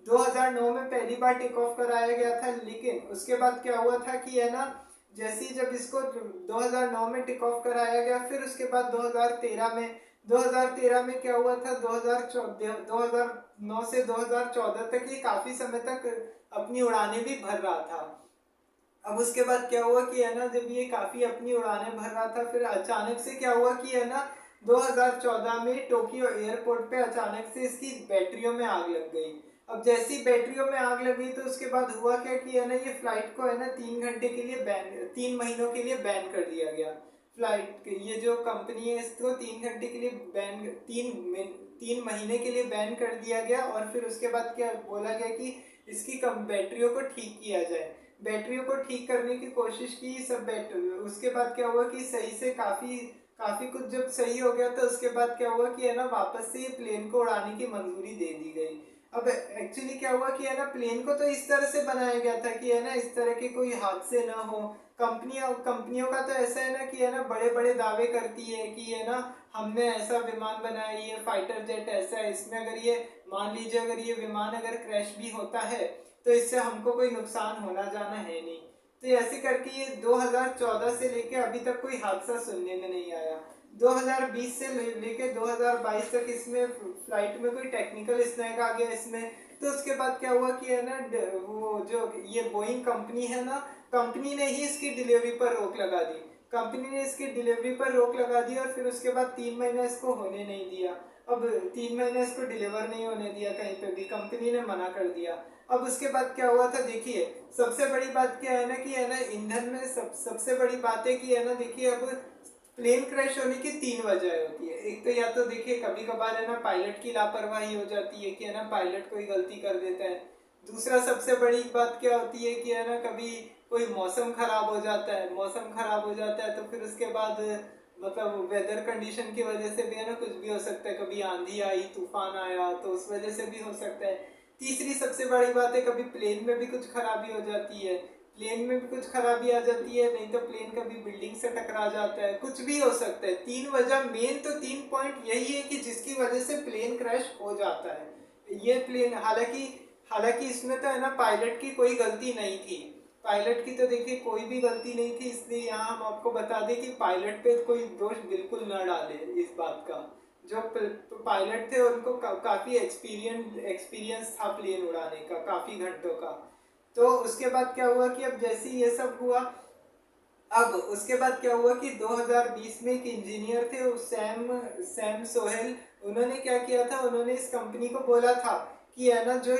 2009 में पहली बार take off कराया गया था, लेकिन उसके बाद क्या हुआ था कि है ना, जैसे ही जब इसको 2009 में टेक ऑफ कराया गया, फिर उसके बाद 2013 में क्या हुआ था, 2009 से 2014 तक ये काफी समय तक अपनी उड़ानें भी भर रहा था। अब उसके बाद क्या हुआ कि है ना, जब ये काफी अपनी उड़ानें भर रहा था, फिर अचानक से क्या हुआ कि है ना, 2014 में टोक्यो एयरपोर्ट पे अचानक से इसकी बैटरियों में आग लग गई। अब जैसी बैटरियों में आग लग गई तो उसके बाद हुआ क्या कि है ना, ये फ्लाइट को है ना 3 घंटे के लिए बैन, 3 महीनों के लिए बैन कर दिया गया। फ्लाइट ये जो कंपनी है इसको 3 घंटे के लिए बैन, 3 महीने के लिए बैन कर दिया गया। और फिर उसके बाद क्या बोला गया कि इसकी कम बैटरियों को ठीक किया जाए। बैटरियों को ठीक करने की कोशिश की सब बैटरी, उसके बाद क्या हुआ कि सही से काफी काफी कुछ जब सही हो गया तो उसके बाद क्या हुआ कि है ना, वापस से ये प्लेन को उड़ाने की मंजूरी दे दी गई। अब एक्चुअली क्या हुआ कि है ना, प्लेन को तो इस तरह से बनाया गया था कि है ना, इस तरह के कोई हादसे ना हो। कंपनियों का तो ऐसा है ना कि है ना, बड़े बड़े दावे करती है कि है ना, हमने ऐसा विमान बनाया, ये फाइटर जेट ऐसा है, इसमें अगर ये मान लीजिए अगर ये विमान अगर क्रैश भी होता है तो इससे हमको कोई नुकसान होना जाना है नहीं। तो ऐसे करके ये 2014 से लेके अभी तक कोई हादसा सुनने में नहीं आया। 2020 से लेके 2022 तक इसमें फ्लाइट में कोई टेक्निकल स्नैग आ गया इसमें। तो उसके बाद क्या हुआ कि है ना, वो जो ये बोइंग कंपनी है ना, कंपनी ने ही इसकी डिलीवरी पर रोक लगा दी। कंपनी ने इसकी डिलीवरी पर रोक लगा दी और फिर उसके बाद 3 महीने इसको होने नहीं दिया। अब 3 महीने इसको डिलीवर नहीं होने दिया कहीं पे भी, कंपनी ने मना कर दिया। अब उसके बाद क्या हुआ था, देखिए सबसे बड़ी बात क्या है ना कि है ना, ईंधन में सबसे बड़ी बात है कि है ना, देखिए अब प्लेन क्रैश होने की 3 वजह होती है। एक तो या तो देखिए कभी कभार है ना, पायलट की लापरवाही हो जाती है कि है ना, पायलट कोई गलती कर देता है। दूसरा सबसे बड़ी बात क्या होती है कि है ना, कभी कोई मौसम खराब हो जाता है, मौसम खराब हो जाता है तो फिर उसके बाद मतलब वेदर कंडीशन की वजह से भी है ना, कुछ भी हो सकता है। कभी आंधी आई, तूफान आया, तो उस वजह से भी हो सकता है। तीसरी सबसे बड़ी बात है, कभी प्लेन में भी कुछ खराबी हो जाती है, प्लेन में भी कुछ खराबी आ जाती है, नहीं तो प्लेन कभी बिल्डिंग से टकरा जाता है, कुछ भी हो सकता है। 3 वजह मेन तो 3 पॉइंट यही है कि जिसकी वजह से प्लेन क्रैश हो जाता है। ये प्लेन हालांकि हालांकि इसमें तो है ना, पायलट की कोई गलती नहीं थी। पायलट की तो देखिए कोई भी गलती नहीं थी, इसलिए यहाँ हम आपको बता दें कि पायलट पे कोई दोष बिल्कुल न डाले इस बात का। जो पायलट थे उनको काफी एक्सपीरियंस था प्लेन उड़ाने का, काफी घंटों का। तो उसके बाद क्या हुआ कि अब जैसे ये सब हुआ, अब उसके बाद क्या हुआ कि 2020 में एक इंजीनियर थे, वो सैम सोहेल, उन्होंने क्या किया था, उन्होंने इस कंपनी को बोला था कि है ना, जो